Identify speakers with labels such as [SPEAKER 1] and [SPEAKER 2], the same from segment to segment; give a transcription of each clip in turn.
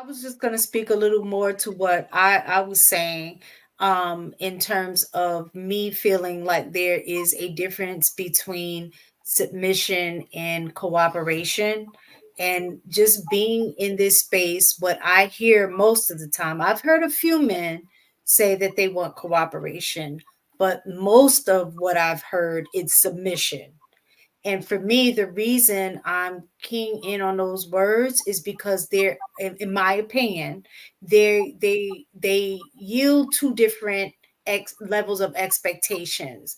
[SPEAKER 1] I was just going to speak a little more to what I was saying, in terms of me feeling like there is a difference between submission and cooperation. And just being in this space, what I hear most of the time, I've heard a few men say that they want cooperation, but most of what I've heard is submission. And for me, the reason I'm keying in on those words is because they're, in my opinion, they yield two different levels of expectations.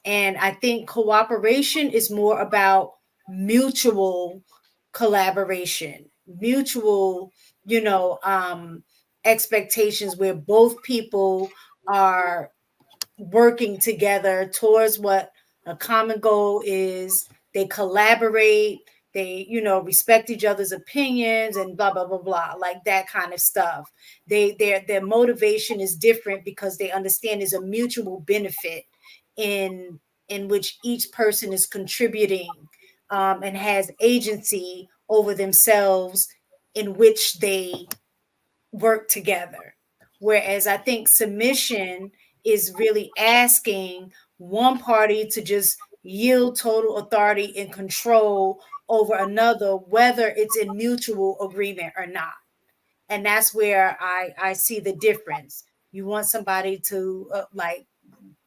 [SPEAKER 1] And I think cooperation is more about mutual collaboration, mutual, you know, expectations where both people are working together towards what a common goal is. They collaborate, they, respect each other's opinions and blah blah blah blah, like that kind of stuff. Their motivation is different because they understand there's a mutual benefit in which each person is contributing, and has agency over themselves, in which they work together. Whereas I think submission is really asking one party to just yield total authority and control over another, whether it's in mutual agreement or not. And that's where I see the difference. You want somebody to, like,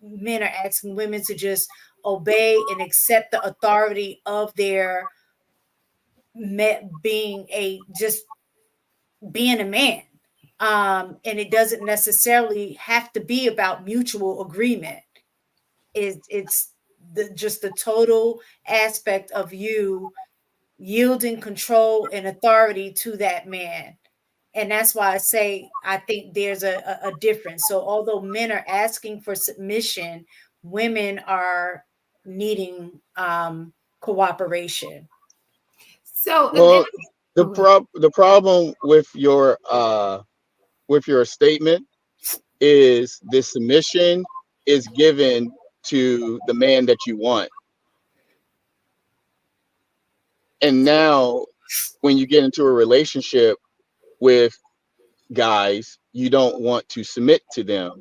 [SPEAKER 1] men are asking women to just obey and accept the authority of their being a just being a man. And it doesn't necessarily have to be about mutual agreement. It's just the total aspect of you yielding control and authority to that man. And that's why I say I think there's a difference. So although men are asking for submission, women are needing cooperation.
[SPEAKER 2] So, and
[SPEAKER 3] Well, the problem with your statement is the submission is given to the man that you want. And now when you get into a relationship with guys, you don't want to submit to them.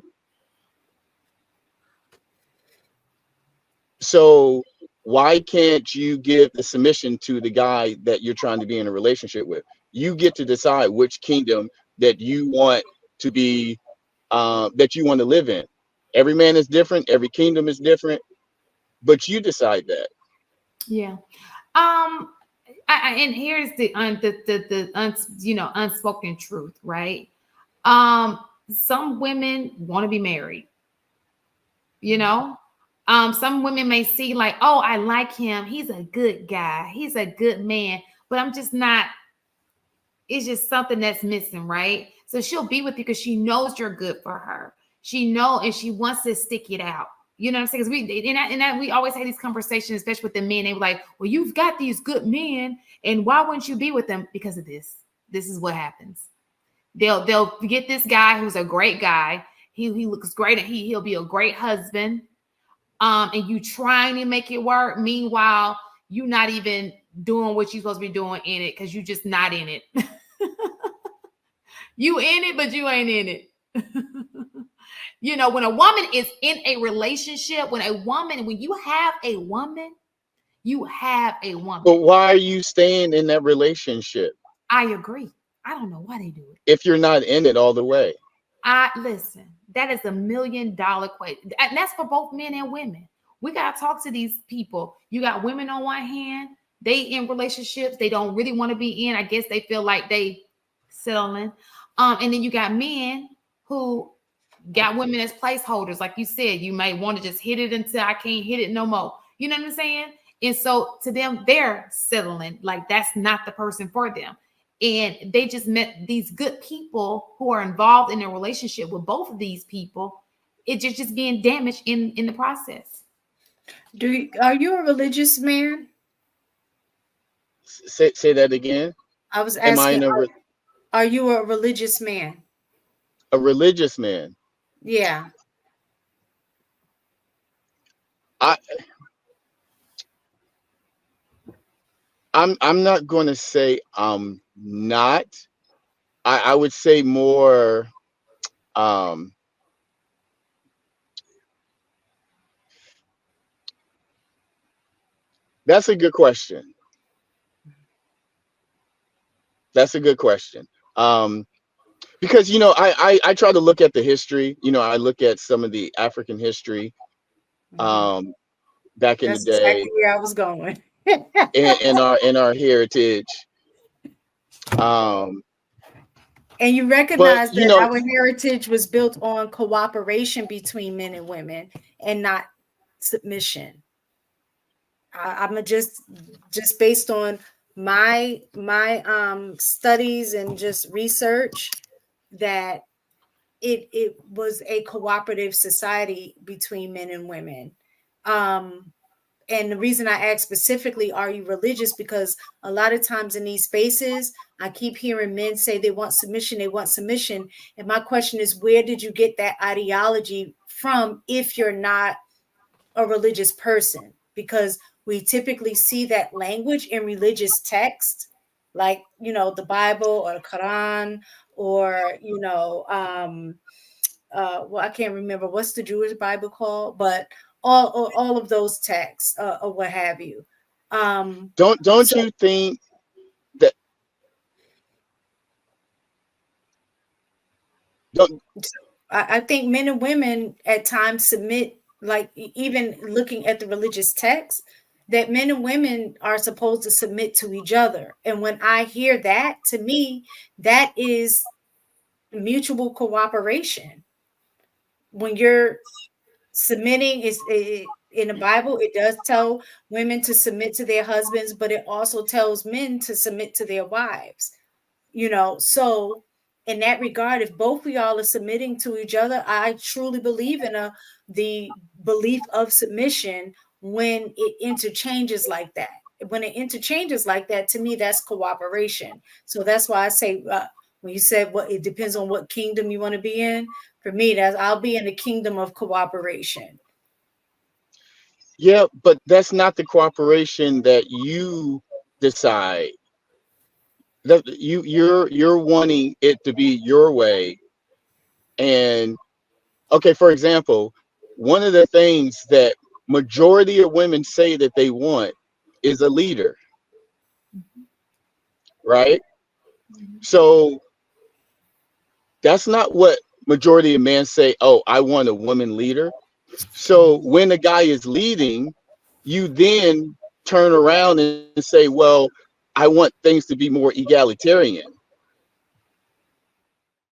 [SPEAKER 3] So why can't you give the submission to the guy that you're trying to be in a relationship with? You get to decide which kingdom that you want to be, that you want to live in. Every man is different. Every kingdom is different, but you decide that.
[SPEAKER 2] yeah. And here's the unspoken truth, right? Um, some women want to be married, you know. Some women may see like, oh, I like him. He's a good guy. He's a good man, but I'm just not. It's just something that's missing, right? So she'll be with you because she knows you're good for her. She know and she wants to stick it out. You know what I'm saying? Because we always have these conversations, especially with the men. They were like, "Well, you've got these good men, and why wouldn't you be with them?" Because of this. This is what happens. They'll get this guy who's a great guy. He looks great, and he'll be a great husband. And you trying to make it work. Meanwhile, you not even doing what you're supposed to be doing in it because you just not in it. You in it, but you ain't in it. When a woman is in a relationship, when you have a woman, you have a woman.
[SPEAKER 3] But why are you staying in that relationship
[SPEAKER 2] I agree. I don't know why they do it.
[SPEAKER 3] if you're not in it all the way?
[SPEAKER 2] I listen. That is $1 million question, and that's for both men and women. We gotta talk to these people. You got women on one hand, they in relationships they don't really want to be in. I guess they feel like they settling. And then you got men who got women as placeholders. Like you said, you may want to just hit it until I can't hit it no more. You know what I'm saying? And so to them, they're settling. Like that's not the person for them. And they just met these good people who are involved in a relationship with both of these people. It's just being damaged in the process.
[SPEAKER 1] Are you a religious man?
[SPEAKER 3] Say that again.
[SPEAKER 1] I was
[SPEAKER 3] Am I
[SPEAKER 1] asking, are you a religious man?
[SPEAKER 3] a religious man?
[SPEAKER 1] Yeah.
[SPEAKER 3] I I'm not going to say I'm not, I would say more. Um, that's a good question. That's a good question. Um, because I try to look at the history. I look at some of the African history
[SPEAKER 1] Mhm.
[SPEAKER 3] um, back in the
[SPEAKER 1] That's
[SPEAKER 3] day
[SPEAKER 1] exactly where I was going.
[SPEAKER 3] in our heritage. Um,
[SPEAKER 1] And you
[SPEAKER 3] but
[SPEAKER 1] recognize that our heritage was built on cooperation between men and women and not submission. I'm just based on my studies and just research that it was a cooperative society between men and women. Um, and the reason I ask specifically, are you religious? Because a lot of times in these spaces, I keep hearing men say they want submission, they want submission. And my question is, where did you get that ideology from if you're not a religious person? Because we typically see that language in religious text, like, the Bible or the Quran, or, well, I can't remember what's the Jewish Bible called, but all of those texts, or what have you.
[SPEAKER 3] don't
[SPEAKER 1] So
[SPEAKER 3] you think that don't
[SPEAKER 1] I think men and women at times submit, like even looking at the religious text, that men and women are supposed to submit to each other. And when I hear that, to me, that is mutual cooperation. When you're submitting in the Bible, it does tell women to submit to their husbands, but it also tells men to submit to their wives. So in that regard, if both of y'all are submitting to each other, I truly believe in the belief of submission. When it interchanges like that, to me, that's cooperation. So that's why I say, when you said, what, it depends on what kingdom you want to be in. For me, that's, I'll be in the kingdom of cooperation.
[SPEAKER 3] yeah, but that's not the cooperation that you decide. That you're wanting it to be your way. And okay, for example, one of the things that majority of women say that they want is a leader, right? So that's not what majority of men say. Oh, I want a woman leader. So when a guy is leading, you then turn around and say, well, I want things to be more egalitarian.